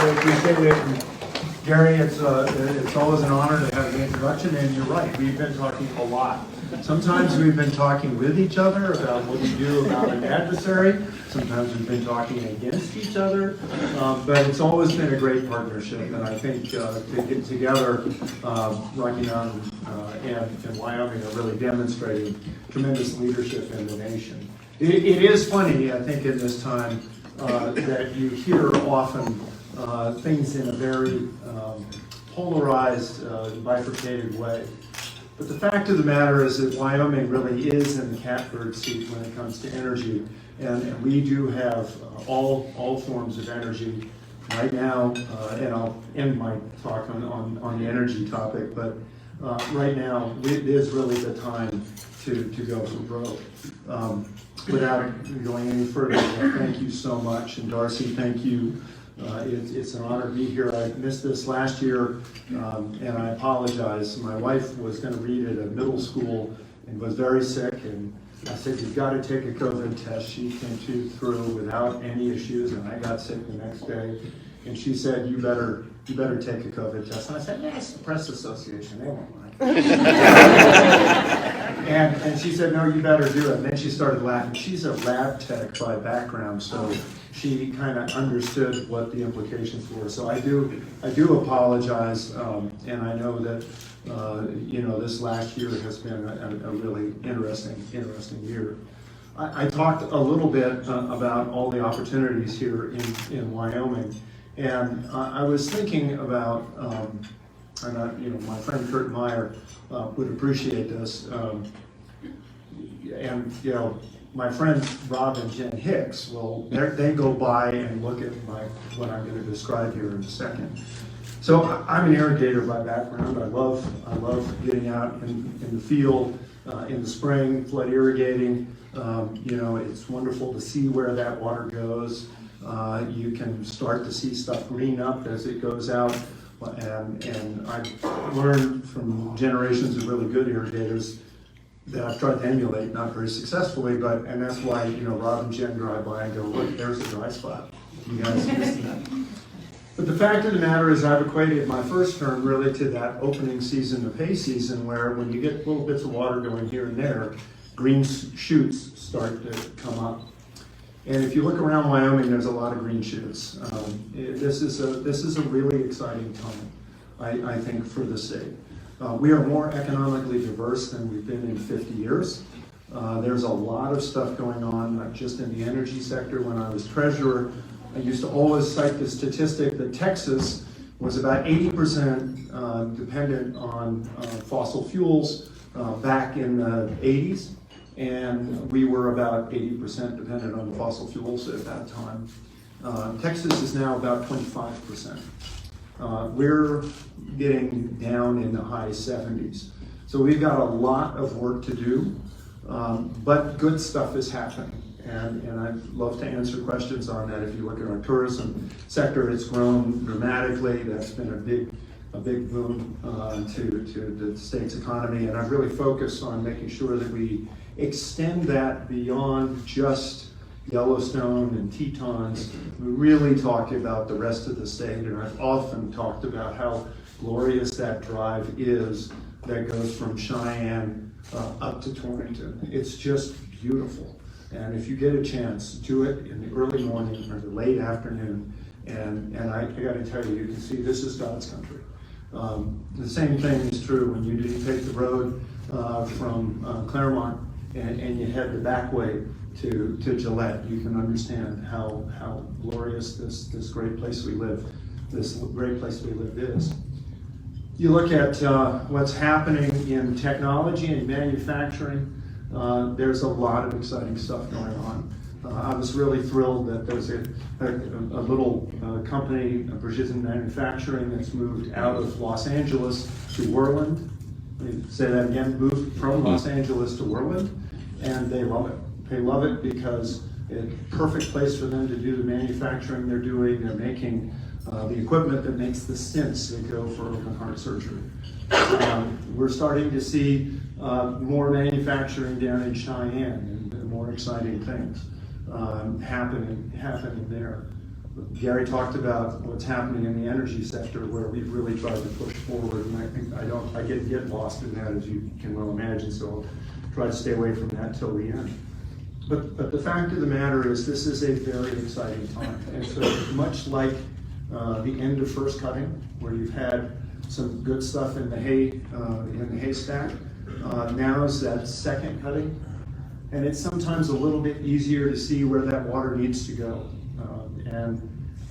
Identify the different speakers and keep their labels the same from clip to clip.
Speaker 1: really appreciate it. And Gary, it's always an honor to have an introduction, and you're right, we've been talking a lot. Sometimes we've been talking with each other about what we do about an adversary. Sometimes we've been talking against each other, but it's always been a great partnership, and I think to get together, Rocky Mountain and Wyoming are really demonstrating tremendous leadership in the nation. It is funny, I think, in this time that you hear often things in a very polarized, bifurcated way. But the fact of the matter is that Wyoming really is in the catbird seat when it comes to energy, and we do have all forms of energy right now. And I'll end my talk on the energy topic, but right now it is really the time to go for broke. Without going any further, thank you so much, and Darcy, thank you. It's an honor to be here. I missed this last year, and I apologize. My wife was going to read at a middle school and was very sick, and I said, you've got to take a COVID test. She came through without any issues, and I got sick the next day. And she said, you better take a COVID test. And I said, it's the press association, they won't mind. And she said, no, you better do it. And then she started laughing. She's a lab tech by background, so she kind of understood what the implications were. So I do apologize, and I know that this last year has been a really interesting year. I talked a little bit about all the opportunities here in Wyoming, and I was thinking about, my friend Kurt Meyer would appreciate this, my friend Rob and Jen Hicks, they go by and look at what I'm going to describe here in a second. So I'm an irrigator by background. I love getting out in the field in the spring, flood irrigating. It's wonderful to see where that water goes. You can start to see stuff green up as it goes out. And I've learned from generations of really good irrigators that I've tried to emulate, not very successfully, and that's why, Rob and Jen drive by and go, look, there's a dry spot. You guys missed that. But the fact of the matter is I've equated my first term really to that opening season of hay season, where when you get little bits of water going here and there, green shoots start to come up. And if you look around Wyoming, there's a lot of green shoots. This is a really exciting time, I think, for the state. We are more economically diverse than we've been in 50 years. There's a lot of stuff going on, not just in the energy sector. When I was treasurer, I used to always cite the statistic that Texas was about 80% dependent on fossil fuels back in the 80s. And we were about 80% dependent on fossil fuels at that time. Texas is now about 25%. We're getting down in the high 70s. So we've got a lot of work to do, but good stuff is happening. And I'd love to answer questions on that. If you look at our tourism sector, it's grown dramatically. That's been a big boom to the state's economy. And I've really focused on making sure that we extend that beyond just Yellowstone and Tetons. We really talk about the rest of the state, and I've often talked about how glorious that drive is that goes from Cheyenne up to Torrington. It's just beautiful. And if you get a chance, do it in the early morning or the late afternoon. And I got to tell you, you can see this is God's country. The same thing is true when you take the road from Claremont and you head the back way to Gillette. You can understand how glorious this great place we live is. You look at what's happening in technology and manufacturing. There's a lot of exciting stuff going on. I was really thrilled that there's a little company, Precision Manufacturing, that's moved out of Los Angeles to Worland. Let me say that again, moved from Los Angeles to Worland, and they love it. They love it because it's a perfect place for them to do the manufacturing they're doing. They're making the equipment that makes the stents that go for open heart surgery. We're starting to see more manufacturing down in Cheyenne and more exciting things happening there. Gary talked about what's happening in the energy sector, where we've really tried to push forward, and I think I get lost in that, as you can well imagine, so I'll try to stay away from that till the end. But the fact of the matter is, this is a very exciting time, and so much like the end of first cutting, where you've had some good stuff in the haystack, now is that second cutting, and it's sometimes a little bit easier to see where that water needs to go.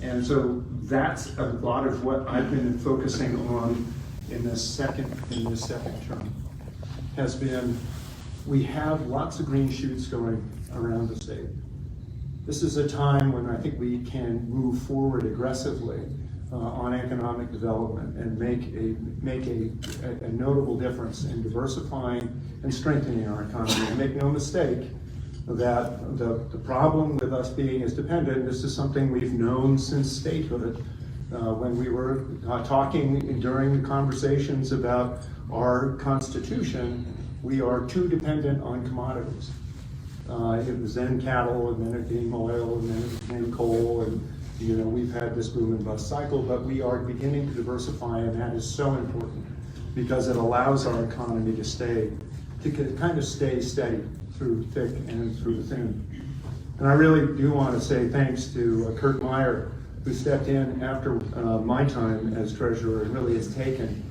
Speaker 1: And so that's a lot of what I've been focusing on in this second term, has been, we have lots of green shoots going around the state. This is a time when I think we can move forward aggressively on economic development and make a notable difference in diversifying and strengthening our economy. And make no mistake that the problem with us being as dependent, this is something we've known since statehood. When we were talking during the conversations about our Constitution, we are too dependent on commodities. It was then cattle, and then it became oil, and then it became coal, and we've had this boom and bust cycle, but we are beginning to diversify, and that is so important because it allows our economy to kind of stay steady through thick and through thin. And I really do want to say thanks to Kurt Meyer, who stepped in after my time as treasurer and really has taken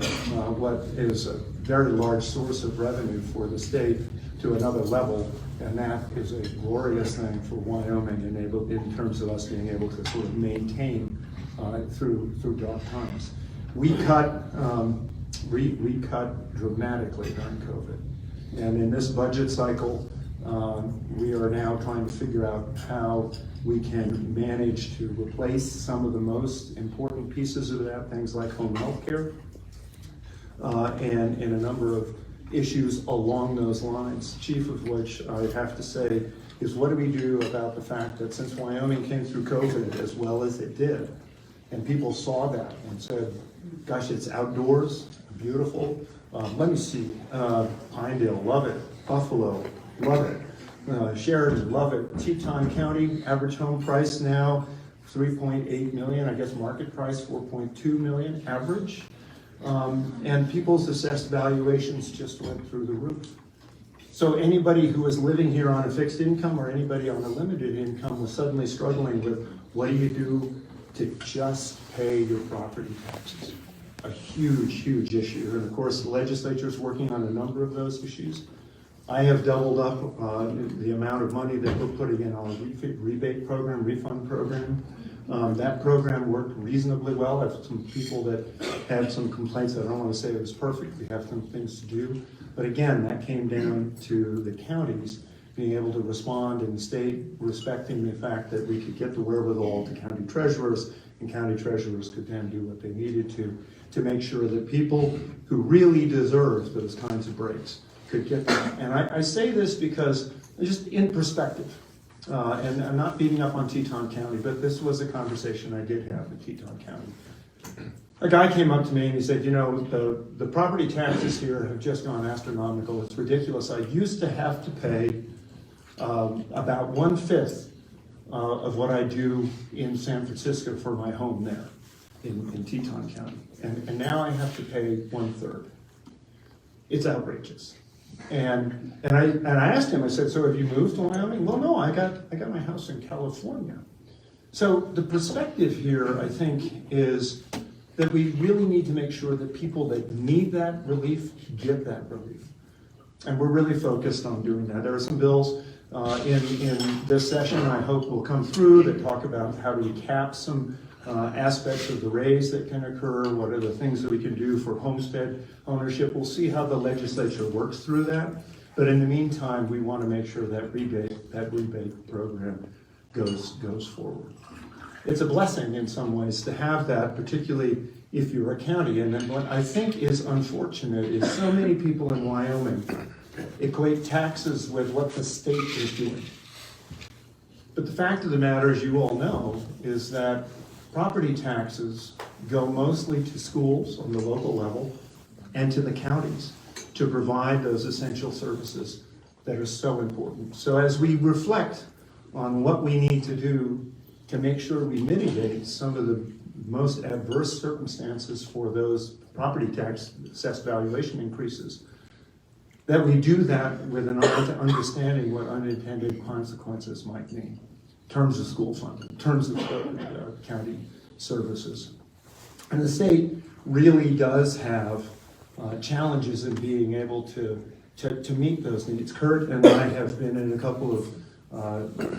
Speaker 1: what is a very large source of revenue for the state to another level, and that is a glorious thing for Wyoming, in terms of us being able to sort of maintain through dark times. We cut dramatically during COVID, and in this budget cycle, we are now trying to figure out how we can manage to replace some of the most important pieces of that, things like home health care, and a number of issues along those lines, chief of which I have to say is, what do we do about the fact that since Wyoming came through COVID as well as it did, and people saw that and said, gosh, it's outdoors, beautiful, let me see, Pinedale, love it, Buffalo, love it, Sheridan, love it, Teton County, average home price now 3.8 million, I guess market price 4.2 million average. And people's assessed valuations just went through the roof. So anybody who was living here on a fixed income or anybody on a limited income was suddenly struggling with, what do you do to just pay your property taxes? A huge, huge issue. And of course, the legislature is working on a number of those issues. I have doubled up the amount of money that we're putting in our rebate program, refund program. That program worked reasonably well. I have some people that had some complaints. I don't want to say it was perfect. We have some things to do. But again, that came down to the counties being able to respond, and the state respecting the fact that we could get the wherewithal to county treasurers, and county treasurers could then do what they needed to make sure that people who really deserve those kinds of breaks could get them. And I say this because, just in perspective, and I'm not beating up on Teton County, but this was a conversation I did have in Teton County. A guy came up to me and he said, the property taxes here have just gone astronomical. It's ridiculous. I used to have to pay about 1/5 of what I do in San Francisco for my home there in Teton County. And now I have to pay 1/3. It's outrageous. And I asked him, I said, so have you moved to Wyoming? Well, no, I got my house in California. So the perspective here, I think, is that we really need to make sure that people that need that relief get that relief. And we're really focused on doing that. There are some bills in this session I hope will come through that talk about how do we cap some aspects of the raise that can occur, what are the things that we can do for homestead ownership. We'll see how the legislature works through that. But in the meantime, we want to make sure that rebate program goes forward. It's a blessing in some ways to have that, particularly if you're a county. And then what I think is unfortunate is so many people in Wyoming equate taxes with what the state is doing. But the fact of the matter, as you all know, is that property taxes go mostly to schools on the local level and to the counties to provide those essential services that are so important. So as we reflect on what we need to do to make sure we mitigate some of the most adverse circumstances for those property tax assessed valuation increases, that we do that with an eye to understanding what unintended consequences might mean in terms of school funding, in terms of county services. And the state really does have challenges in being able to meet those needs. Kurt and I have been in a couple of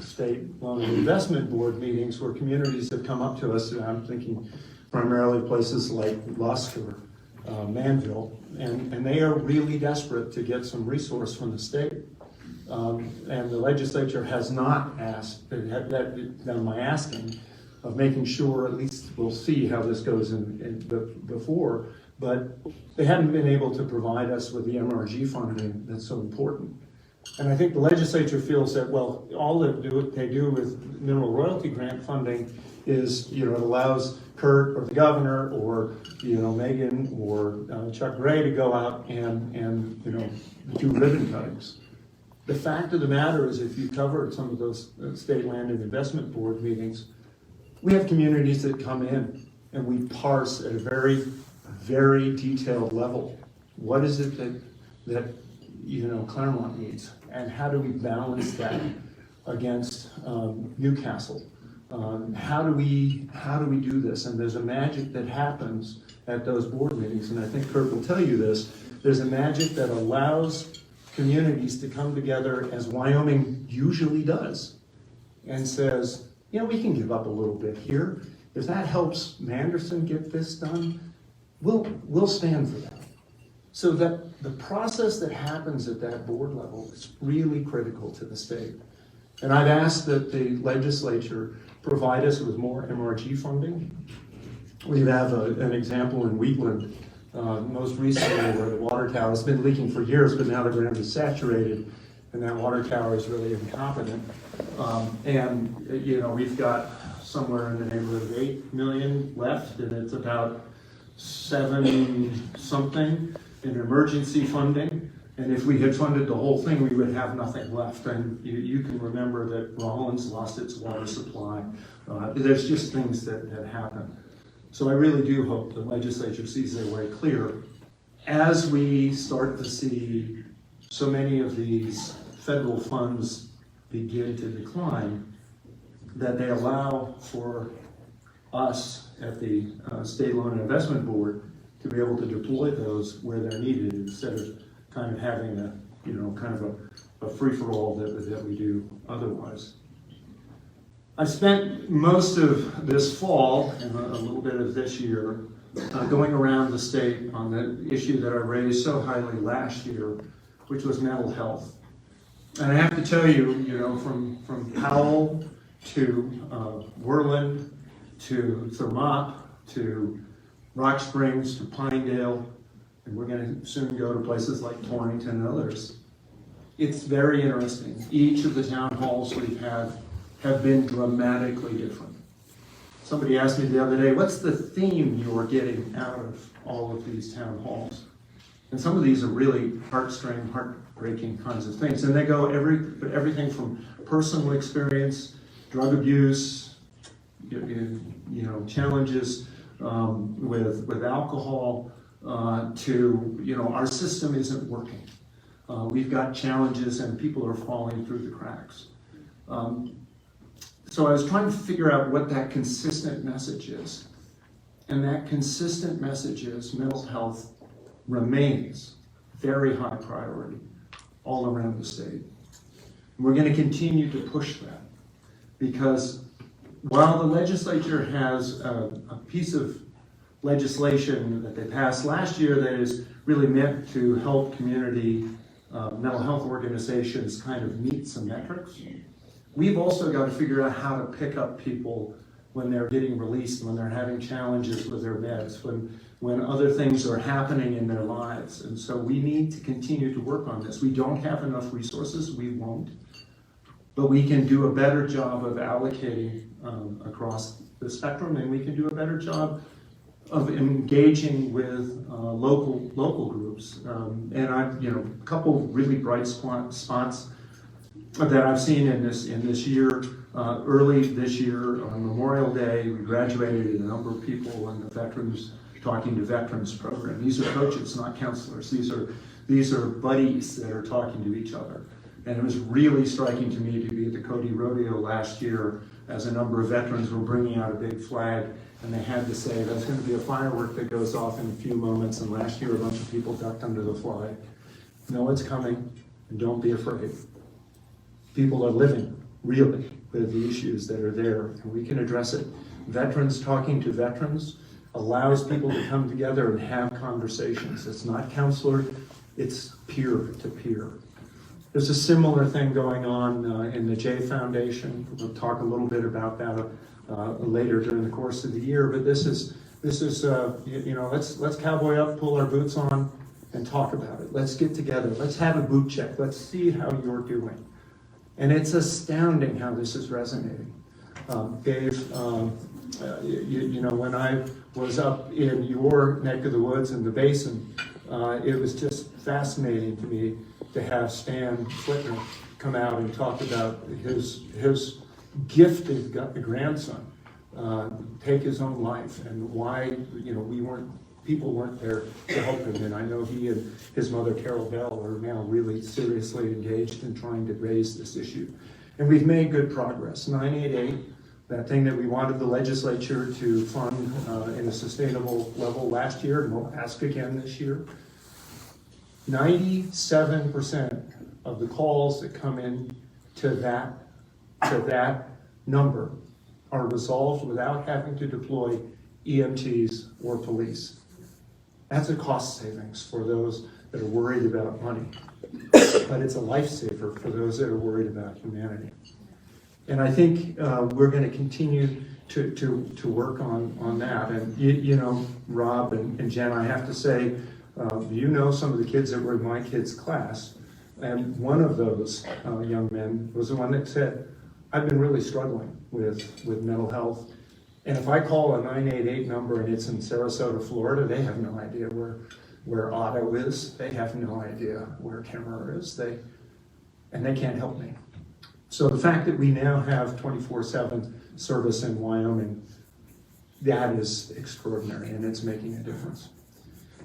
Speaker 1: state loan and investment board meetings where communities have come up to us, and I'm thinking primarily places like Lusk or Manville, and they are really desperate to get some resource from the state. And the legislature has not asked, done my asking of making sure, at least we'll see how this goes before, but they haven't been able to provide us with the MRG funding that's so important. And I think the legislature feels that, well, all they do with mineral royalty grant funding is, it allows Kurt or the governor or, Megan or Chuck Gray to go out and do ribbon cuttings. The fact of the matter is, if you covered some of those state land and investment board meetings, we have communities that come in and we parse at a very, very detailed level. What is it that Claremont needs, and how do we balance that against Newcastle? How do we do this? And there's a magic that happens at those board meetings, and I think Kurt will tell you this. There's a magic that allows communities to come together, as Wyoming usually does, and says, we can give up a little bit here. If that helps Manderson get this done, we'll stand for that. So that the process that happens at that board level is really critical to the state. And I've asked that the legislature provide us with more MRG funding. We have an example in Wheatland, most recently, where the water tower has been leaking for years, but now the ground is saturated, and that water tower is really incompetent. We've got somewhere in the neighborhood of 8 million left, and it's about 7 something in emergency funding. And if we had funded the whole thing, we would have nothing left. And you can remember that Rollins lost its water supply. There's just things that happen. So I really do hope the legislature sees their way clear as we start to see so many of these federal funds begin to decline, that they allow for us at the State Loan and Investment Board to be able to deploy those where they're needed, instead of kind of having a free-for-all that we do otherwise. I spent most of this fall and a little bit of this year going around the state on the issue that I raised so highly last year, which was mental health. And I have to tell you, from Powell to Worland to Thermop to Rock Springs to Pinedale, and we're going to soon go to places like Torrington and others. It's very interesting. Each of the town halls we've had have been dramatically different. Somebody asked me the other day, what's the theme you're getting out of all of these town halls? And some of these are really heartbreaking kinds of things. And they go everything from personal experience, drug abuse, challenges with alcohol, to, our system isn't working. We've got challenges and people are falling through the cracks. So I was trying to figure out what that consistent message is. And that consistent message is mental health remains very high priority all around the state. And we're going to continue to push that, because while the legislature has a piece of legislation that they passed last year that is really meant to help community mental health organizations kind of meet some metrics, we've also got to figure out how to pick up people when they're getting released, when they're having challenges with their meds, when other things are happening in their lives. And so we need to continue to work on this. We don't have enough resources, we won't, but we can do a better job of allocating across the spectrum, and we can do a better job of engaging with local groups. And I've, a couple really bright spots. that I've seen in this year. Early this year, on Memorial Day, we graduated a number of people in the Veterans Talking to Veterans program. These are coaches, not counselors. These are buddies that are talking to each other. And it was really striking to me to be at the Cody Rodeo last year as a number of veterans were bringing out a big flag, and they had to say, there's going to be a firework that goes off in a few moments, and last year a bunch of people ducked under the flag. Know it's coming, and don't be afraid. People are living, really, with the issues that are there, and we can address it. Veterans Talking to Veterans allows people to come together and have conversations. It's not counselor, it's peer to peer. There's a similar thing going on in the J Foundation. We'll talk a little bit about that later during the course of the year, but this is let's cowboy up, pull our boots on, and talk about it. Let's get together. Let's have a boot check. Let's see how you're doing. And it's astounding how this is resonating. Dave, when I was up in your neck of the woods in the basin, it was just fascinating to me to have Stan Flitner come out and talk about his gifted grandson take his own life, and why people weren't there to help him. And I know he and his mother Carol Bell are now really seriously engaged in trying to raise this issue. And we've made good progress. 988, that thing that we wanted the legislature to fund in a sustainable level last year, and we'll ask again this year. 97% of the calls that come in to that number are resolved without having to deploy EMTs or police. That's a cost savings for those that are worried about money, but it's a lifesaver for those that are worried about humanity. And I think we're going to continue to work on that. And Rob and Jen, I have to say, some of the kids that were in my kids' class, and one of those young men was the one that said, I've been really struggling with mental health. And if I call a 988 number and it's in Sarasota, Florida, they have no idea where Otto is. They have no idea where Kemmerer is. And they can't help me. So the fact that we now have 24/7 service in Wyoming, that is extraordinary, and it's making a difference.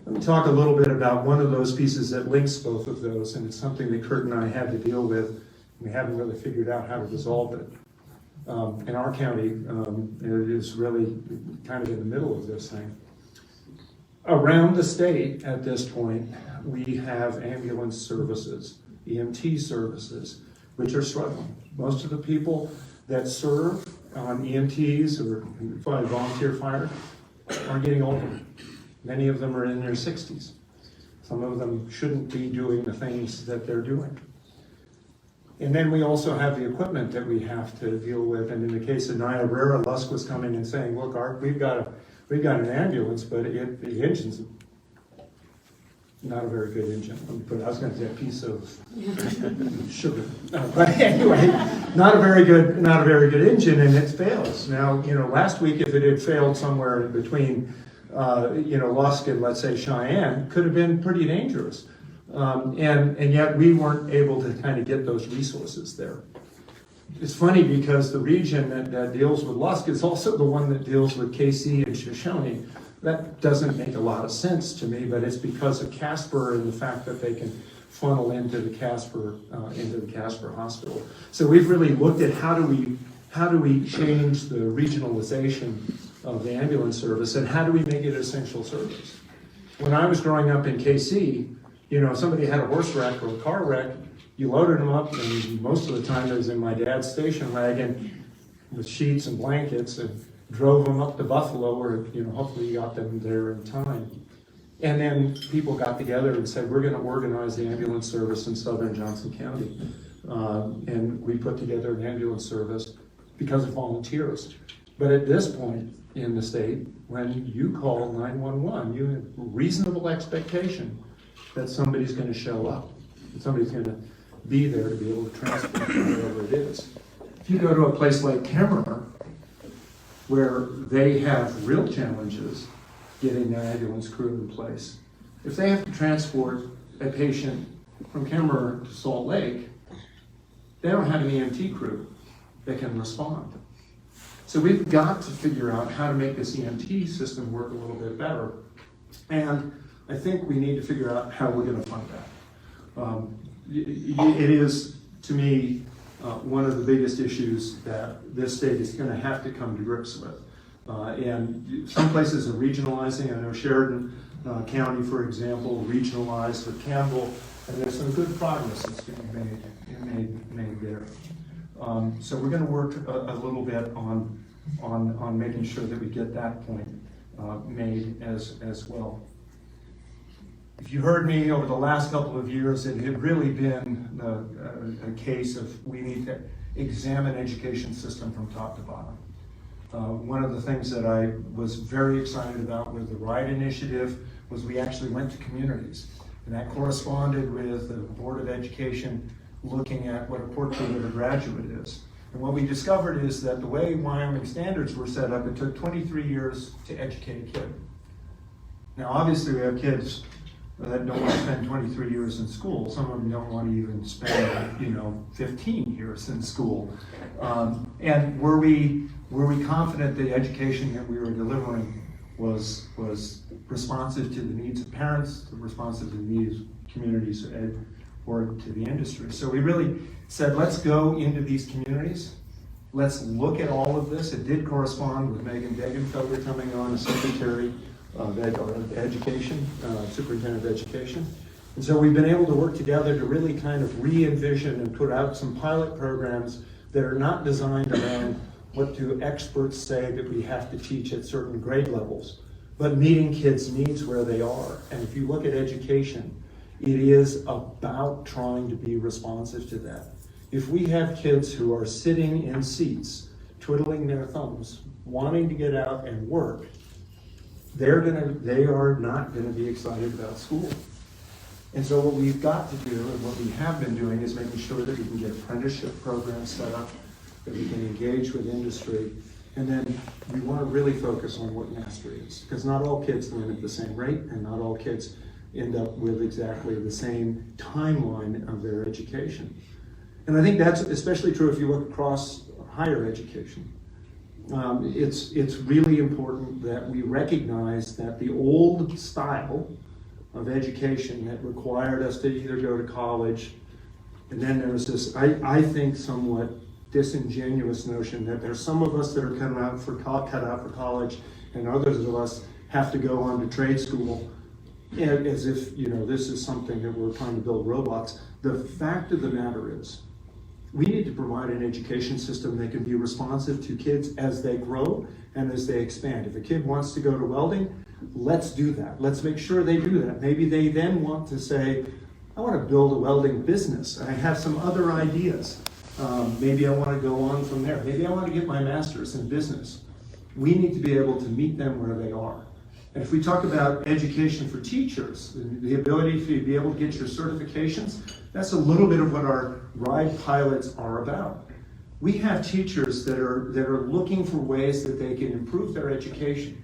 Speaker 1: Let me talk a little bit about one of those pieces that links both of those, and it's something that Kurt and I had to deal with. We haven't really figured out how to resolve it. In our county, it is really kind of in the middle of this thing. Around the state at this point, we have ambulance services, EMT services, which are struggling. Most of the people that serve on EMTs or volunteer fire are getting older. Many of them are in their 60s. Some of them shouldn't be doing the things that they're doing. And then we also have the equipment that we have to deal with. And in the case of Niobrara, Lusk was coming and saying, look, Art, we've got an ambulance, but the engine's not a very good engine. I was going to say a piece of sugar. But anyway, not a very good engine, and it fails. Now, last week, if it had failed somewhere in between Lusk and, let's say, Cheyenne, could have been pretty dangerous. And yet we weren't able to kind of get those resources there. It's funny because the region that deals with Lusk is also the one that deals with KC and Shoshone. That doesn't make a lot of sense to me, but it's because of Casper and the fact that they can funnel into the Casper hospital. So we've really looked at how do we change the regionalization of the ambulance service, and how do we make it essential service? When I was growing up in KC, somebody had a horse wreck or a car wreck, you loaded them up, and most of the time it was in my dad's station wagon with sheets and blankets, and drove them up to Buffalo, where hopefully you got them there in time. And then people got together and said, we're going to organize the ambulance service in southern Johnson County. And we put together an ambulance service because of volunteers. But at this point in the state, when you call 911, you have reasonable expectation that somebody's going to show up, that somebody's going to be there to be able to transport whatever it is. If you go to a place like Kemmerer, where they have real challenges getting their ambulance crew in place, if they have to transport a patient from Kemmerer to Salt Lake, They don't have an EMT crew that can respond. So we've got to figure out how to make this EMT system work a little bit better. And I think we need to figure out how we're going to fund that. It is, to me, one of the biggest issues that this state is going to have to come to grips with. And some places are regionalizing. I know Sheridan County, for example, regionalized with Campbell, and there's some good progress that's being made there. So we're going to work a little bit on making sure that we get that point made as well. If you heard me over the last couple of years, it had really been a case of we need to examine education system from top to bottom. One of the things that I was very excited about with the RIDE initiative was we actually went to communities, and that corresponded with the Board of Education looking at what a portrait of a graduate is. And what we discovered is that the way Wyoming standards were set up, it took 23 years to educate a kid. Now, obviously, we have kids that don't want to spend 23 years in school. Some of them don't want to even spend, 15 years in school. And were we confident the education that we were delivering was responsive to the needs of parents, responsive to the needs of communities, or to the industry? So we really said, let's go into these communities. Let's look at all of this. It did correspond with Megan Degenfelder coming on as Secretary of Education, Superintendent of Education. And so we've been able to work together to really kind of re-envision and put out some pilot programs that are not designed around what do experts say that we have to teach at certain grade levels, but meeting kids' needs where they are. And if you look at education, it is about trying to be responsive to that. If we have kids who are sitting in seats, twiddling their thumbs, wanting to get out and work, they are not gonna be excited about school. And so what we've got to do, and what we have been doing, is making sure that we can get apprenticeship programs set up, that we can engage with industry, and then we want to really focus on what mastery is, because not all kids learn at the same rate, and not all kids end up with exactly the same timeline of their education. And I think that's especially true if you look across higher education. It's really important that we recognize that the old style of education that required us to either go to college, and then there was this, I think, somewhat disingenuous notion that there's some of us that are cut out for college, and others of us have to go on to trade school, as if this is something that we're trying to build robots. The fact of the matter is, we need to provide an education system that can be responsive to kids as they grow and as they expand. If a kid wants to go to welding, let's do that. Let's make sure they do that. Maybe they then want to say, I want to build a welding business. I have some other ideas. Maybe I want to go on from there. Maybe I want to get my master's in business. We need to be able to meet them where they are. And if we talk about education for teachers, the ability to be able to get your certifications, that's a little bit of what our RIDE pilots are about. We have teachers that are looking for ways that they can improve their education.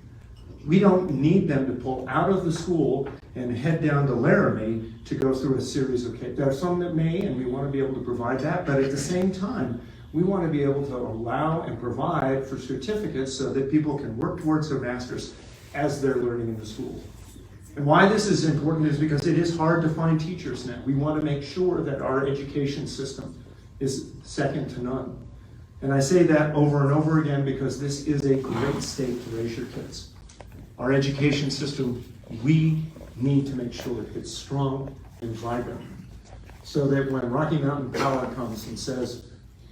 Speaker 1: We don't need them to pull out of the school and head down to Laramie to go through a series of cases. There are some that may, and we want to be able to provide that, but at the same time, we want to be able to allow and provide for certificates so that people can work towards their master's as they're learning in the school. And why this is important is because it is hard to find teachers now. We want to make sure that our education system is second to none. And I say that over and over again because this is a great state to raise your kids. Our education system, we need to make sure it's strong and vibrant, so that when Rocky Mountain Power comes and says,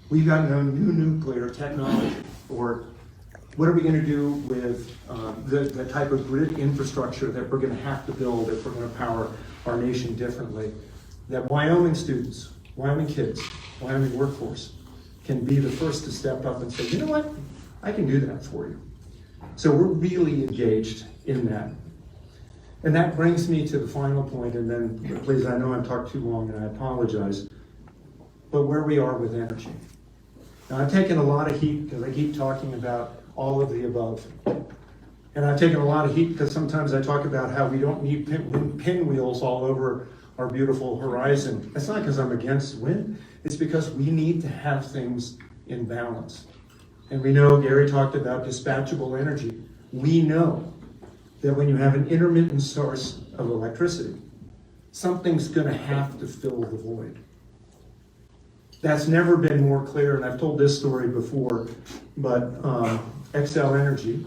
Speaker 1: we've got no new nuclear technology, or what are we going to do with the type of grid infrastructure that we're going to have to build if we're going to power our nation differently, that Wyoming students, Wyoming kids, Wyoming workforce can be the first to step up and say, you know what, I can do that for you. So we're really engaged in that. And that brings me to the final point, and then please, I know I've talked too long and I apologize, but where we are with energy. Now, I've taken a lot of heat because I keep talking about all of the above. And I've taken a lot of heat because sometimes I talk about how we don't need pinwheels all over our beautiful horizon. That's not because I'm against wind, it's because we need to have things in balance. And we know, Gary talked about dispatchable energy. We know that when you have an intermittent source of electricity, something's going to have to fill the void. That's never been more clear, and I've told this story before, but Xcel Energy,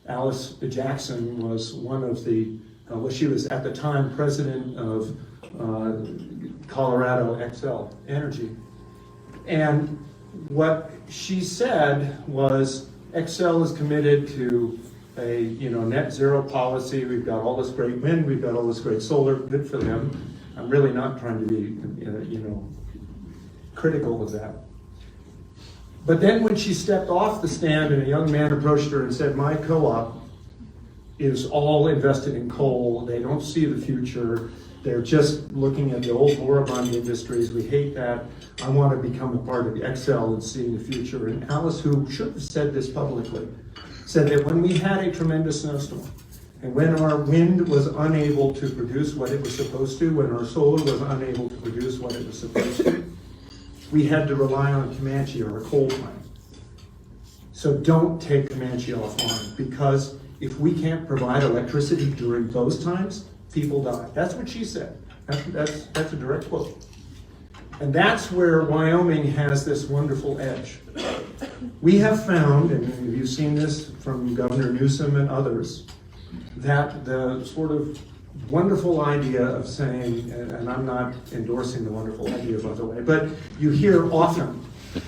Speaker 1: Alice Jackson was one of the, she was at the time president of Colorado Xcel Energy. And what she said was, Xcel is committed to a net zero policy. We've got all this great wind, we've got all this great solar, good for them. I'm really not trying to be critical of that. But then when she stepped off the stand and a young man approached her and said, my co-op is all invested in coal, they don't see the future, they're just looking at the old moribund industries, we hate that, I want to become a part of Xcel and seeing the future. And Alice, who should have said this publicly, said that when we had a tremendous snowstorm, and when our wind was unable to produce what it was supposed to, when our solar was unable to produce what it was supposed to, we had to rely on Comanche or a coal plant. So don't take Comanche offline, because if we can't provide electricity during those times, people die. That's what she said. That's a direct quote. And that's where Wyoming has this wonderful edge. We have found, and you've seen this from Governor Newsom and others, that the sort of wonderful idea of saying, and I'm not endorsing the wonderful idea, by the way, but you hear often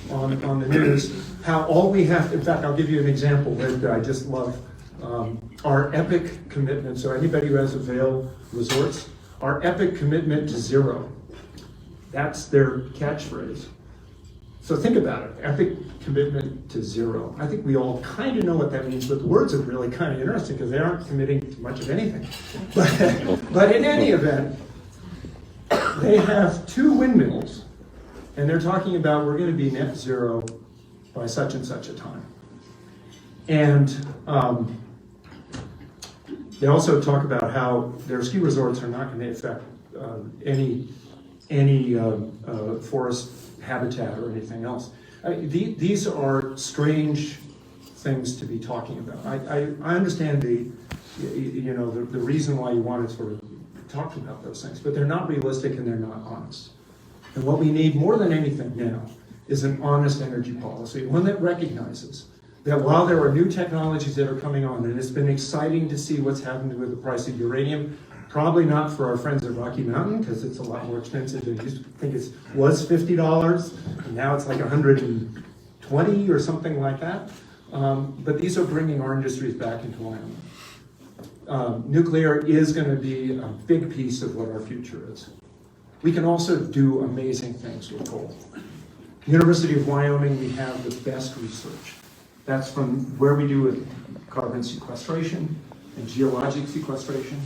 Speaker 1: on the news how all we have, in fact, I'll give you an example that I just love. Our epic commitment, so anybody who has a Vail Resorts, our epic commitment to zero. That's their catchphrase. So think about it, epic commitment to zero. I think we all kind of know what that means, but the words are really kind of interesting because they aren't committing to much of anything. But in any event, they have 2 windmills, and they're talking about we're going to be net zero by such and such a time. And they also talk about how their ski resorts are not going to affect any forest habitat or anything else. These are strange things to be talking about. I understand the reason why you want to sort of talk about those things, but they're not realistic and they're not honest. And what we need more than anything now is an honest energy policy, one that recognizes that while there are new technologies that are coming on, and it's been exciting to see what's happening with the price of uranium, probably not for our friends at Rocky Mountain, because it's a lot more expensive. I used to think it was $50, and now it's like $120 or something like that. But these are bringing our industries back into Wyoming. Nuclear is going to be a big piece of what our future is. We can also do amazing things with coal. University of Wyoming, we have the best research. That's from where we do with carbon sequestration and geologic sequestration,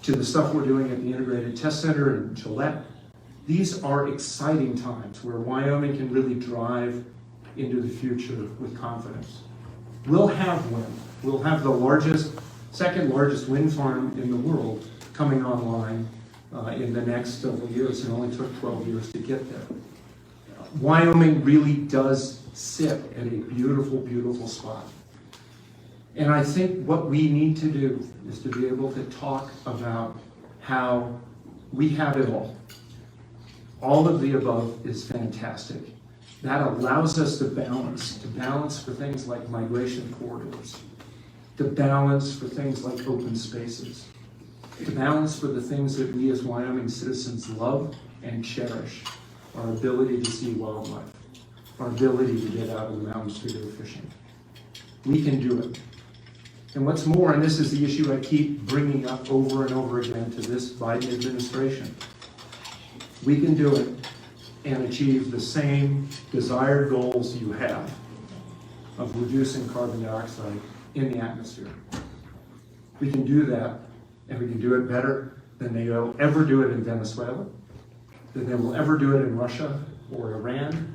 Speaker 1: to the stuff we're doing at the Integrated Test Center in Gillette. These are exciting times where Wyoming can really drive into the future with confidence. We'll have wind. We'll have the second largest wind farm in the world coming online in the next several years. It only took 12 years to get there. Wyoming really does sit at a beautiful, beautiful spot. And I think what we need to do is to be able to talk about how we have it all. All of the above is fantastic. That allows us to balance for things like migration corridors, to balance for things like open spaces, to balance for the things that we as Wyoming citizens love and cherish, our ability to see wildlife, our ability to get out of the mountains to go fishing. We can do it. And what's more, and this is the issue I keep bringing up over and over again to this Biden administration, we can do it and achieve the same desired goals you have of reducing carbon dioxide in the atmosphere. We can do that, and we can do it better than they will ever do it in Venezuela, than they will ever do it in Russia or Iran.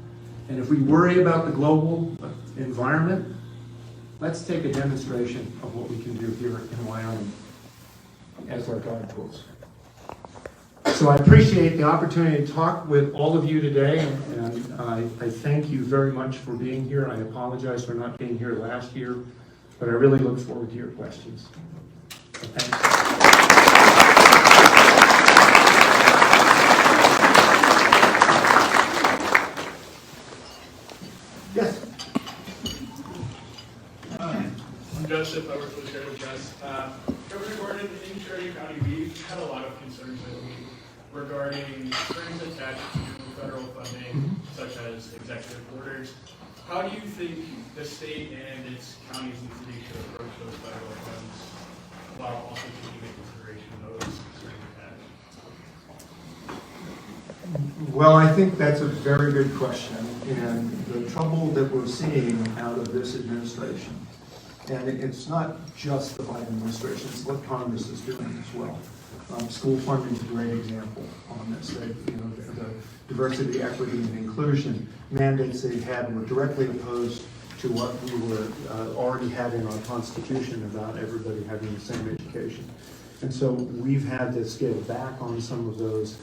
Speaker 1: And if we worry about the global environment, let's take a demonstration of what we can do here in Wyoming as our guidepost. So I appreciate the opportunity to talk with all of you today, and I thank you very much for being here. I apologize for not being here last year, but I really look forward to your questions. So thanks. Yes.
Speaker 2: I'm Joseph. I work for the Sheriff Press. Governor Gordon, in Cherokee County, we've had a lot of concerns lately regarding strings attached to federal funding, such as executive orders. How do you think the state and its counties need to approach those federal funds while also taking into consideration those strings attached?
Speaker 1: Well, I think that's a very good question, and the trouble that we're seeing out of this administration, and it's not just the Biden administration, it's what Congress is doing as well. School funding is a great example on this. The diversity, equity, and inclusion mandates they had were directly opposed to what we were already had in our Constitution about everybody having the same education. And so we've had to scale back on some of those.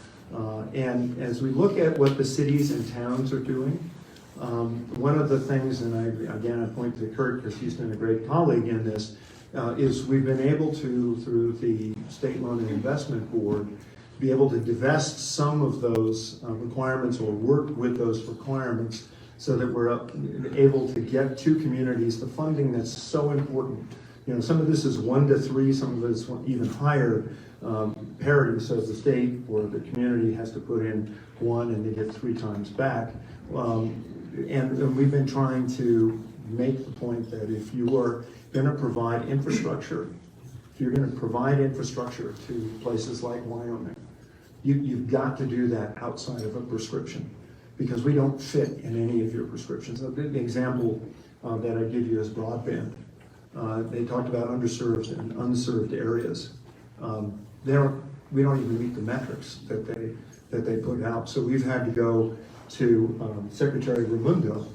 Speaker 1: And as we look at what the cities and towns are doing, one of the things, and I point to Kurt because he's been a great colleague in this, is we've been able to, through the State Loan and Investment Board, be able to divest some of those requirements or work with those requirements so that we're able to get to communities the funding that's so important. You know, some of this is 1 to 3, some of it is even higher parity, so the state or the community has to put in 1 and they get 3 times back. And we've been trying to make the point that if you are going to provide infrastructure, if you're going to provide infrastructure to places like Wyoming, you've got to do that outside of a prescription because we don't fit in any of your prescriptions. The example that I give you is broadband. They talked about underserved and unserved areas. We don't even meet the metrics that they put out. So we've had to go to Secretary Raimundo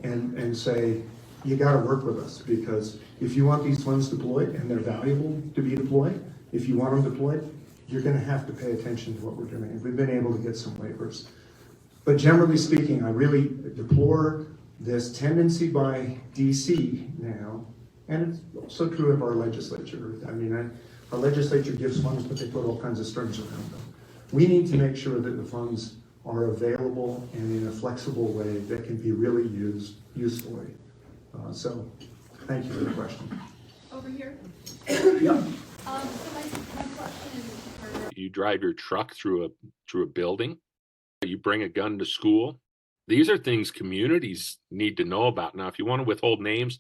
Speaker 1: and say, you got to work with us because if you want these funds deployed and they're valuable to be deployed, if you want them deployed, you're going to have to pay attention to what we're doing. And we've been able to get some waivers. But generally speaking, I really deplore this tendency by DC now, and it's also true of our legislature. I mean, our legislature gives funds, but they put all kinds of strings around them. We need to make sure that the funds are available and in a flexible way that can be really used usefully. So, thank you for the question.
Speaker 3: Over here.
Speaker 1: Yeah.
Speaker 3: So my question is for...
Speaker 4: You drive your truck through a building. You bring a gun to school. These are things communities need to know about. Now, if you want to withhold names,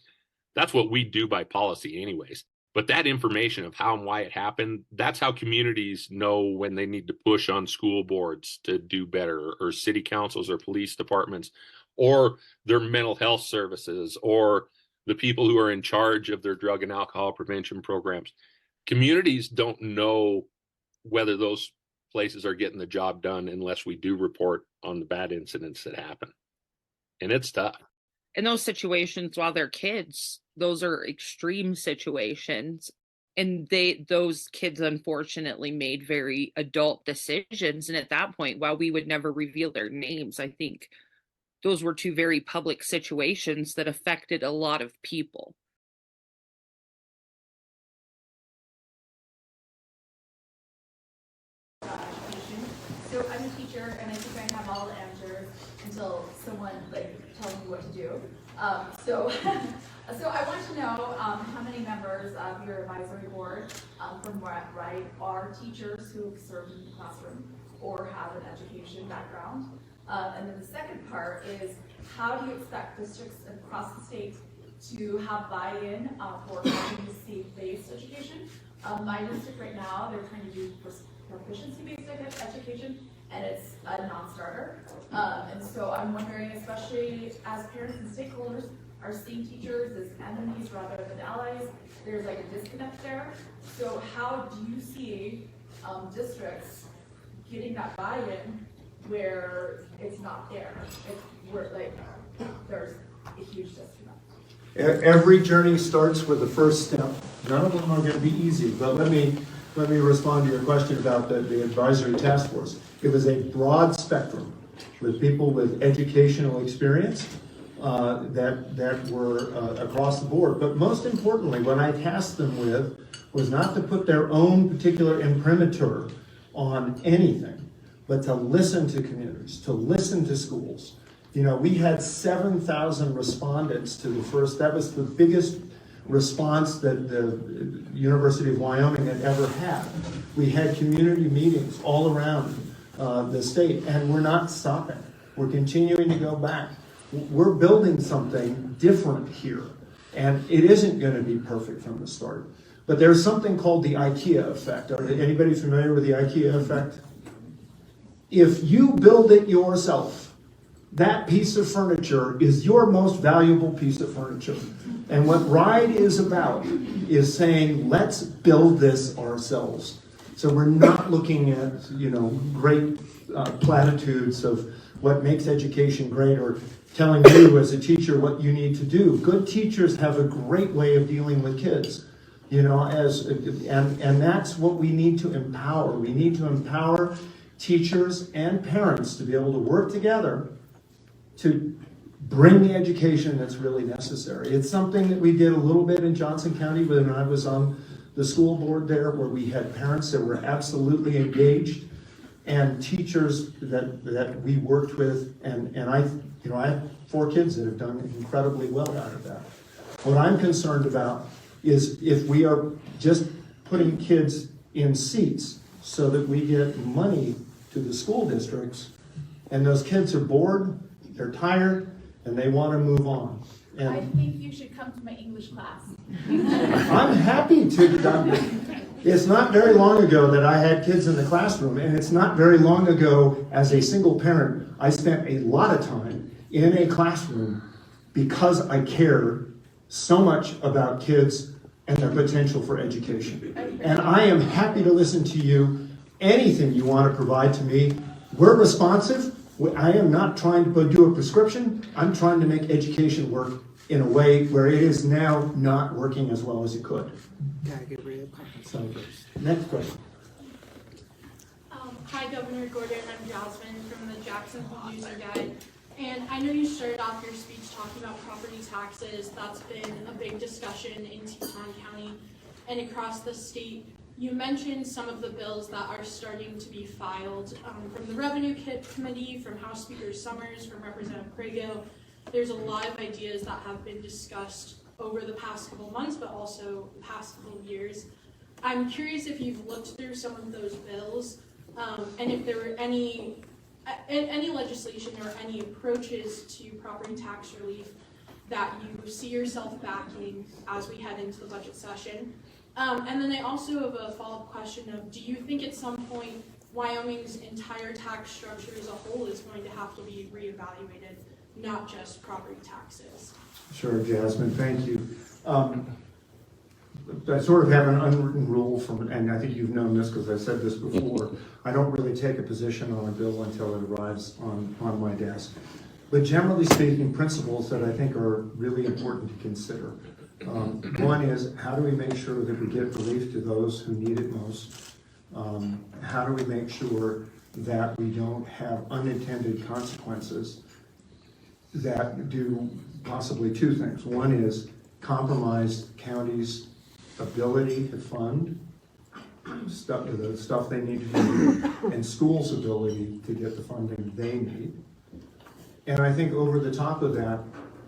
Speaker 4: that's what we do by policy anyways. But that information of how and why it happened, that's how communities know when they need to push on school boards to do better, or city councils or police departments, or their mental health services, or the people who are in charge of their drug and alcohol prevention programs. Communities don't know whether those places are getting the job done unless we do report on the bad incidents that happen. And it's tough.
Speaker 5: In those situations, while they're kids, those are extreme situations. And those kids unfortunately made very adult decisions. And at that point, while we would never reveal their names, I think those were 2 very public situations that affected a lot of people.
Speaker 3: So I'm a teacher, and I think I have all the answers until someone tells me what to do. So I want to know how many members of your advisory board from right are teachers who have served in the classroom or have an education background. And then the second part is, how do you expect districts across the state to have buy-in for having a state-based education? My district right now, they're trying to do proficiency-based education, and it's a non-starter. And so I'm wondering, especially as parents and stakeholders are seeing teachers as enemies rather than allies, there's a disconnect there. So how do you see districts getting that buy-in where it's not there? There's a huge disconnect.
Speaker 1: Every journey starts with the first step. None of them are going to be easy, but let me let me respond to your question about the advisory task force. It was a broad spectrum with people with educational experience that were across the board. But most importantly, what I tasked them with was not to put their own particular imprimatur on anything, but to listen to communities, to listen to schools. You know, we had 7,000 respondents to the first, that was the biggest response that the University of Wyoming had ever had. We had community meetings all around the state, and we're not stopping. We're continuing to go back. We're building something different here, and it isn't going to be perfect from the start. But there's something called the IKEA effect. Are anybody familiar with the IKEA effect? If you build it yourself, that piece of furniture is your most valuable piece of furniture. And what RIDE is about is saying, let's build this ourselves. So we're not looking at, you know, great platitudes of what makes education great or telling you as a teacher what you need to do. Good teachers have a great way of dealing with kids, you know, and that's what we need to empower. We need to empower teachers and parents to be able to work together to bring the education that's really necessary. It's something that we did a little bit in Johnson County when I was on the school board there, where we had parents that were absolutely engaged and teachers that we worked with, and I have 4 kids that have done incredibly well out of that. What I'm concerned about is if we are just putting kids in seats so that we get money to the school districts, and those kids are bored, they're tired, and they want to move on. And
Speaker 3: I think you should come to my English class.
Speaker 1: I'm happy to. It's not very long ago that I had kids in the classroom, and it's not very long ago as a single parent, I spent a lot of time in a classroom because I care so much about kids and their potential for education. And I am happy to listen to you. Anything you want to provide to me, we're responsive. I am not trying to do a prescription. I'm trying to make education work in a way where it is now not working as well as it could. So, next question.
Speaker 6: Hi, Governor Gordon. I'm Jasmine from the Jacksonville News and Guide. And I know you started off your speech talking about property taxes. That's been a big discussion in Teton County and across the state. You mentioned some of the bills that are starting to be filed from the Revenue Committee, from House Speaker Summers, from Representative Prego. There's a lot of ideas that have been discussed over the past couple months, but also the past couple years. I'm curious if you've looked through some of those bills and if there were any legislation or any approaches to property tax relief that you see yourself backing as we head into the budget session. And then I also have a follow-up question of, do you think at some point Wyoming's entire tax structure as a whole is going to have to be reevaluated, not just property taxes?
Speaker 1: Sure, Jasmine, thank you. I sort of have an unwritten rule and I think you've known this because I've said this before, I don't really take a position on a bill until it arrives on my desk. But generally speaking, principles that I think are really important to consider. One is, how do we make sure that we get relief to those who need it most? How do we make sure that we don't have unintended consequences that do possibly 2 things. One is compromise counties' ability to fund the stuff they need to do, and schools' ability to get the funding they need. And I think over the top of that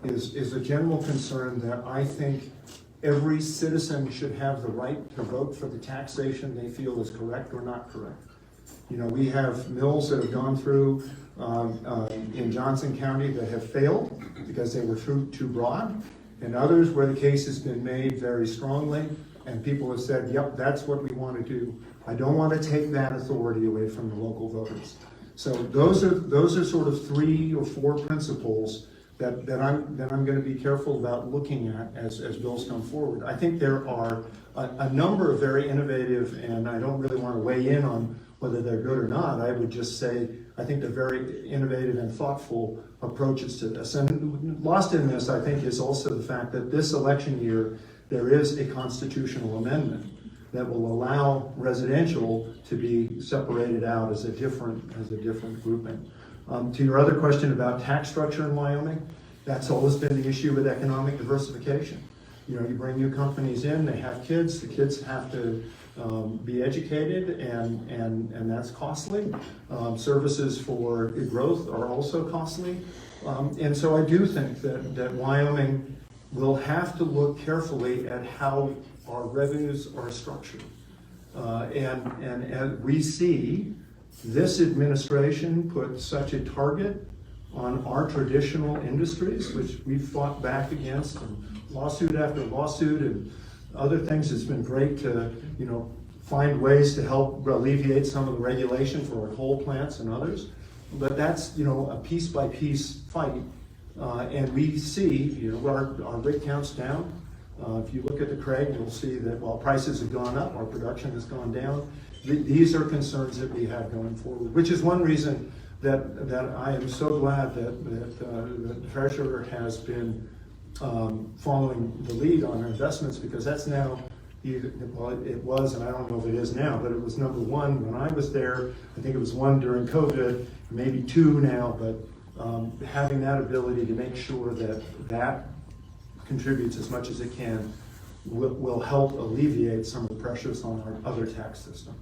Speaker 1: is a general concern that I think every citizen should have the right to vote for the taxation they feel is correct or not correct. You know, we have mills that have gone through in Johnson County that have failed because they were too broad, and others where the case has been made very strongly and people have said, yep, that's what we want to do. I don't want to take that authority away from the local voters. So those are sort of 3 or 4 principles that I'm going to be careful about looking at as bills come forward. I think there are a number of very innovative, and I don't really want to weigh in on whether they're good or not. I would just say I think they're very innovative and thoughtful approaches to this. And lost in this, I think, is also the fact that this election year there is a constitutional amendment that will allow residential to be separated out as a different grouping. To your other question about tax structure in Wyoming, that's always been the issue with economic diversification. You know, you bring new companies in, they have kids, the kids have to be educated, and that's costly. Services for growth are also costly. And so I do think that Wyoming will have to look carefully at how our revenues are structured. And as we see, this administration put such a target on our traditional industries, which we've fought back against, and lawsuit after lawsuit and other things. It's been great to, you know, find ways to help alleviate some of the regulation for our coal plants and others. But that's, you know, a piece by piece fight. And we see, you know, our rig count's down. If you look at the Craig, you'll see that while prices have gone up, our production has gone down. These are concerns that we have going forward, which is one reason that I am so glad that the Treasurer has been following the lead on our investments, because that's now, well, it was, and I don't know if it is now, but it was number one when I was there. I think it was one during COVID, maybe two now, but having that ability to make sure that contributes as much as it can will help alleviate some of the pressures on our other tax system.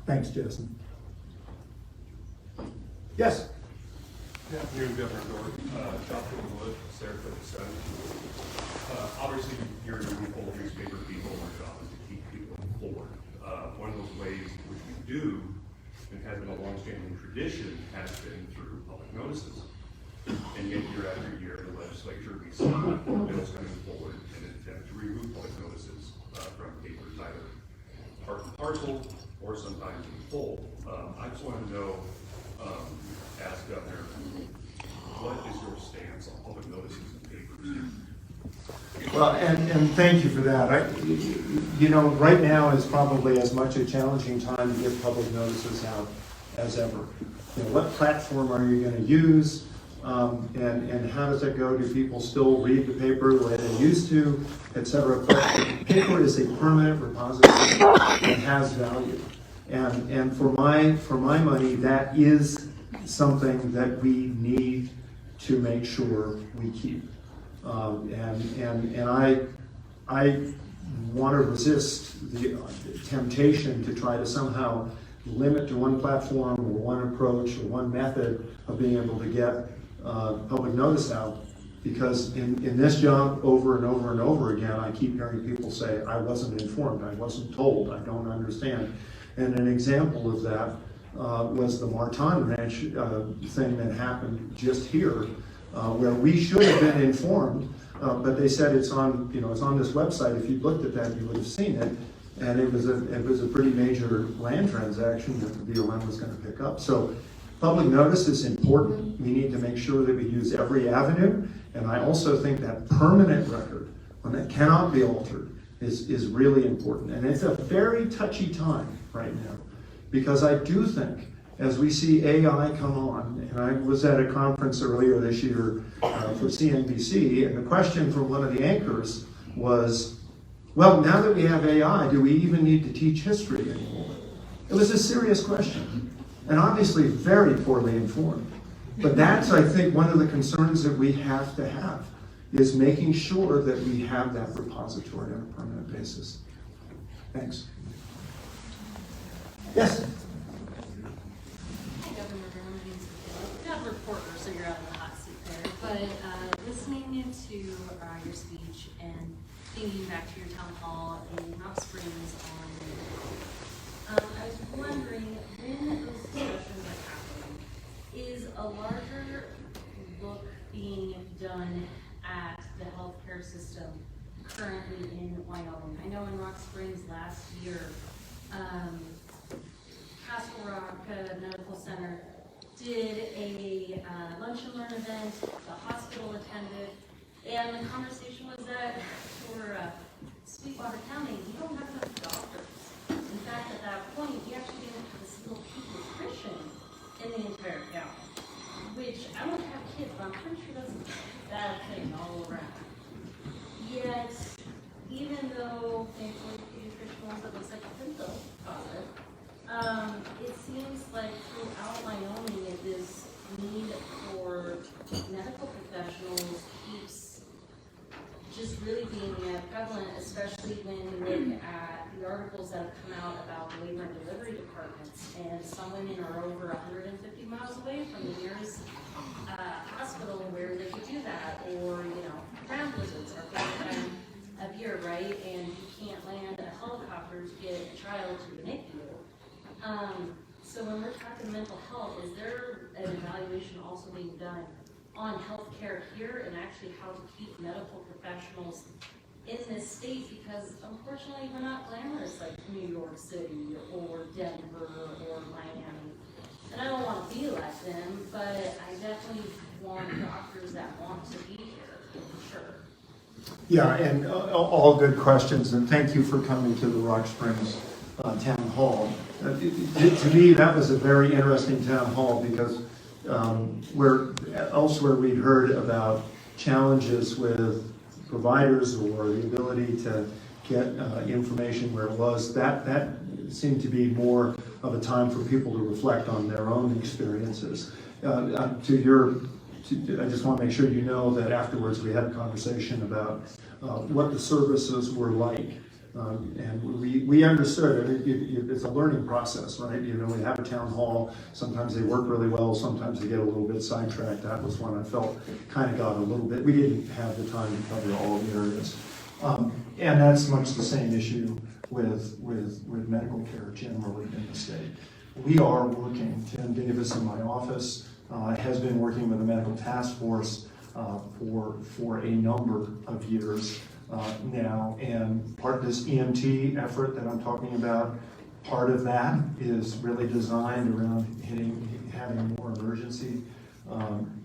Speaker 1: Thanks, Jason. Yes?
Speaker 7: Yeah, new Governor Gordon, Joshua Wood, Saratoga Sun. Obviously, you're a people, newspaper people, our job is to keep people informed. One of those ways which we do, and has been a long-standing tradition, has been through public notices. And yet, year after year, the legislature, we see bills coming forward in an attempt to remove public notices from papers, either part and parcel or sometimes in full. I just want to know, ask Governor, what is your stance on public notices in papers?
Speaker 1: Well, and thank you for that. You know, right now is probably as much a challenging time to get public notices out as ever. You know, what platform are you going to use? And how does that go? Do people still read the paper the way they used to, et cetera? But paper is a permanent repository and has value. And for my money, that is something that we need to make sure we keep. And I want to resist the temptation to try to somehow limit to one platform or one approach or one method of being able to get public notice out, because in this job over and over and over again, I keep hearing people say, I wasn't informed, I wasn't told, I don't understand. And an example of that was the Martin Ranch thing that happened just here, where we should have been informed, but they said it's on, you know, it's on this website. If you looked at that, you would have seen it. And it was a pretty major land transaction that the BLM was going to pick up. So public notice is important. We need to make sure that we use every avenue. And I also think that permanent record, one that cannot be altered, is really important. And it's a very touchy time right now, because I do think as we see AI come on, and I was at a conference earlier this year for CNBC, and the question from one of the anchors was, well, now that we have AI, do we even need to teach history anymore? It was a serious question, and obviously very poorly informed. But that's, I think, one of the concerns that we have to have, is making sure that we have that repository on a permanent basis. Thanks. Yes?
Speaker 8: Hi, Governor Brown. My name's Michaela. You're not a reporter, so you're out of the hot seat there. But listening to your speech and thinking back to your town hall in Rock Springs on I was wondering, when those discussions are happening, is a larger look being done at the healthcare system currently in Wyoming? I know in Rock Springs last year, Castle Rock Medical Center did a lunch and learn event, the hospital attended, and the conversation was that for Sweetwater County, you don't have enough doctors. In fact, at that point, you actually didn't have a single pediatrician in the entire county, which I don't have kids, but I'm pretty sure that's a bad thing all around. Yet, even though thankfully about the labor and delivery departments, and some women are over 150 miles away from the nearest hospital where they could do that, or, you know, ground blizzards are favorite time of year, right? And you can't land a helicopter to get a child to the NICU. So when we're talking mental health, is there an evaluation also being done on healthcare here and actually how to keep medical professionals in this state? Because unfortunately, we're not glamorous like New York City or Denver or Miami. And I don't want to be like them, but I definitely want doctors that want to be here, for sure.
Speaker 1: Yeah, and all good questions, and thank you for coming to the Rock Springs Town Hall. To me, that was a very interesting town hall because where elsewhere we'd heard about challenges with providers or the ability to get information where it was, that seemed to be more of a time for people to reflect on their own experiences. I just want to make sure you know that afterwards we had a conversation about what the services were like. And we understood it. It's a learning process, right? You know, we have a town hall. Sometimes they work really well. Sometimes they get a little bit sidetracked. That was one I felt kind of got a little bit. We didn't have the time to cover all the areas. And that's much the same issue with medical care generally in the state. We are working, Tim Davis in my office has been working with the medical task force for a number of years now, and part of this EMT effort that I'm talking about, part of that is really designed around having more emergency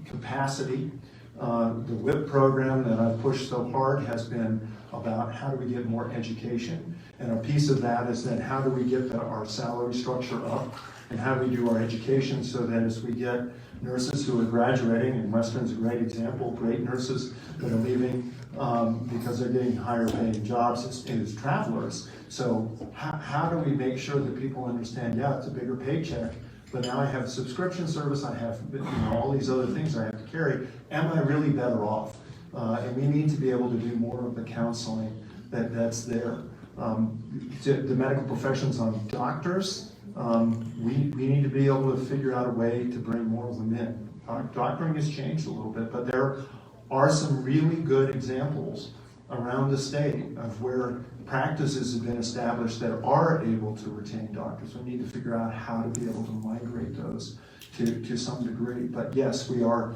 Speaker 1: capacity. The WIP program that I've pushed so hard has been about how do we get more education, and a piece of that is then how do we get our salary structure up, and how do we do our education so that as we get nurses who are graduating, and Western's a great example, great nurses that are leaving because they're getting higher paying jobs as travelers. So how do we make sure that people understand, yeah, it's a bigger paycheck, but now I have a subscription service, I have all these other things I have to carry. Am I really better off? And we need to be able to do more of the counseling that's there. The medical professions on doctors, we need to be able to figure out a way to bring more of them in. Doctoring has changed a little bit, but there are some really good examples around the state of where practices have been established that are able to retain doctors. We need to figure out how to be able to migrate those to some degree. But yes, we are,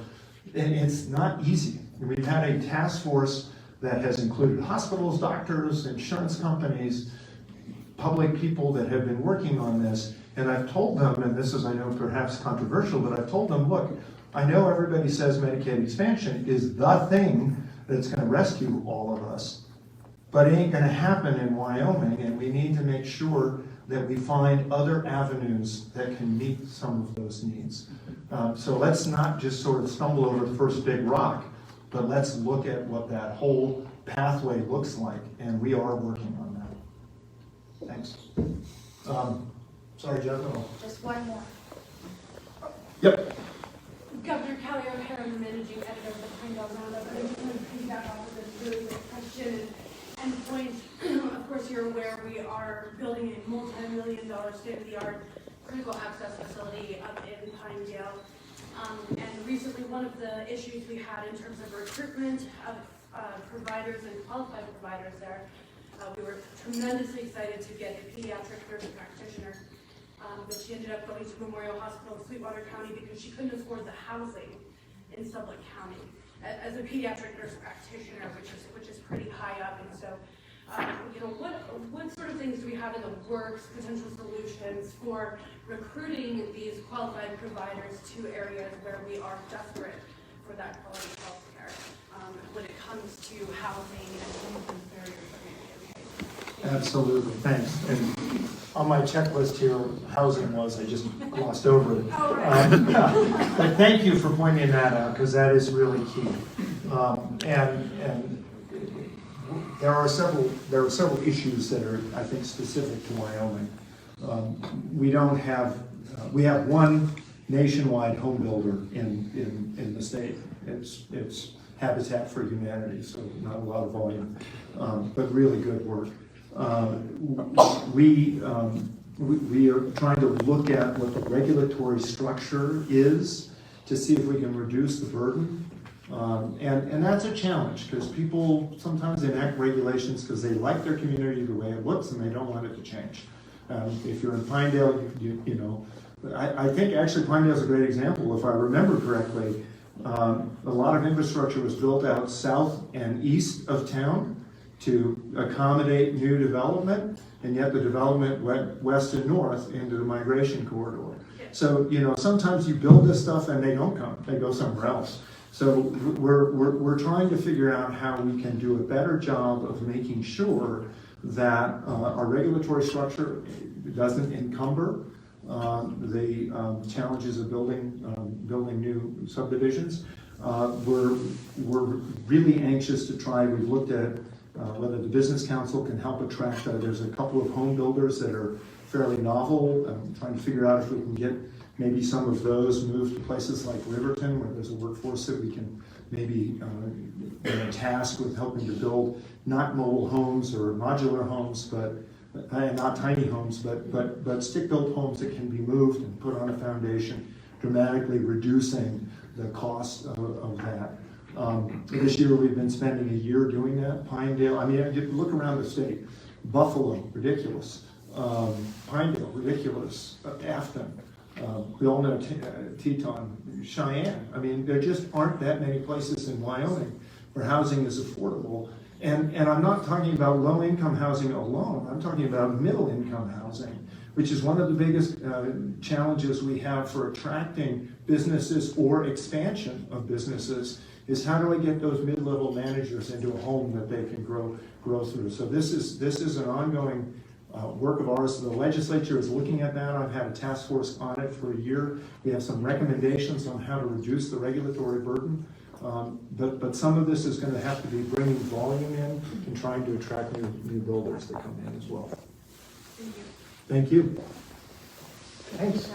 Speaker 1: and it's not easy. We've had a task force that has included hospitals, doctors, insurance companies, public people that have been working on this, and I've told them, and this is, I know, perhaps controversial, but I've told them, look, I know everybody says Medicaid expansion is the thing that's going to rescue all of us, but it ain't going to happen in Wyoming, and we need to make sure that we find other avenues that can meet some of those needs. So let's not just sort of stumble over the first big rock, but let's look at what that whole pathway looks like, and we are working on that. Thanks. Sorry, Jeff.
Speaker 6: Just one more.
Speaker 1: Yep.
Speaker 6: Governor Kelly O'Hara, the managing editor of the Pinedale Roundup, and I just want to piggyback off of this really good question and point. Of course, you're aware we are building a multi-million-dollar state-of-the-art critical access facility up in Pinedale. And recently, one of the issues we had in terms of recruitment of providers and qualified providers there, we were tremendously excited to get a pediatric nurse practitioner, but she ended up going to Memorial Hospital in Sweetwater County because she couldn't afford the housing in Sublette County as a pediatric nurse practitioner, which is pretty high up. And so, what sort of things do we have in the works, potential solutions for recruiting these qualified providers to areas where we are desperate for that quality health care when it comes to housing and some of those barriers that we face?
Speaker 1: Absolutely, thanks. And on my checklist here, housing was, I just glossed over it.
Speaker 6: Oh, right.
Speaker 1: But thank you for pointing that out, because that is really key. And there are several issues that are, I think, specific to Wyoming. We have one nationwide home builder in the state. It's Habitat for Humanity, so not a lot of volume, but really good work. We we are trying to look at what the regulatory structure is to see if we can reduce the burden. And that's a challenge, because people sometimes enact regulations because they like their community the way it looks and they don't want it to change. If you're in Pinedale, you know, I think actually Pinedale is a great example. If I remember correctly, a lot of infrastructure was built out south and east of town to accommodate new development, and yet the development went west and north into the migration corridor. So, you know, sometimes you build this stuff and they don't come, they go somewhere else. So we're trying to figure out how we can do a better job of making sure that our regulatory structure doesn't encumber the challenges of building new subdivisions. We're really anxious to try. We've looked at whether the Business Council can help attract. There's a couple of home builders that are fairly novel. Trying to figure out if we can get maybe some of those moved to places like Riverton, where there's a workforce that we can maybe task with helping to build not mobile homes or modular homes, but not tiny homes, but stick-built homes that can be moved and put on a foundation, dramatically reducing the cost of that. This year we've been spending a year doing that. Pinedale, I mean, look around the state. Buffalo, ridiculous. Pinedale, ridiculous. Afton, we all know Teton, Cheyenne. I mean, there just aren't that many places in Wyoming where housing is affordable. And I'm not talking about low-income housing alone. I'm talking about middle-income housing, which is one of the biggest challenges we have for attracting businesses or expansion of businesses, is how do I get those mid-level managers into a home that they can grow through. So this is an ongoing work of ours. The legislature is looking at that. I've had a task force on it for a year. We have some recommendations on how to reduce the regulatory burden. But some of this is going to have to be bringing volume in and trying to attract new builders that come in as well.
Speaker 6: Thank you.
Speaker 1: Thank you. Thanks.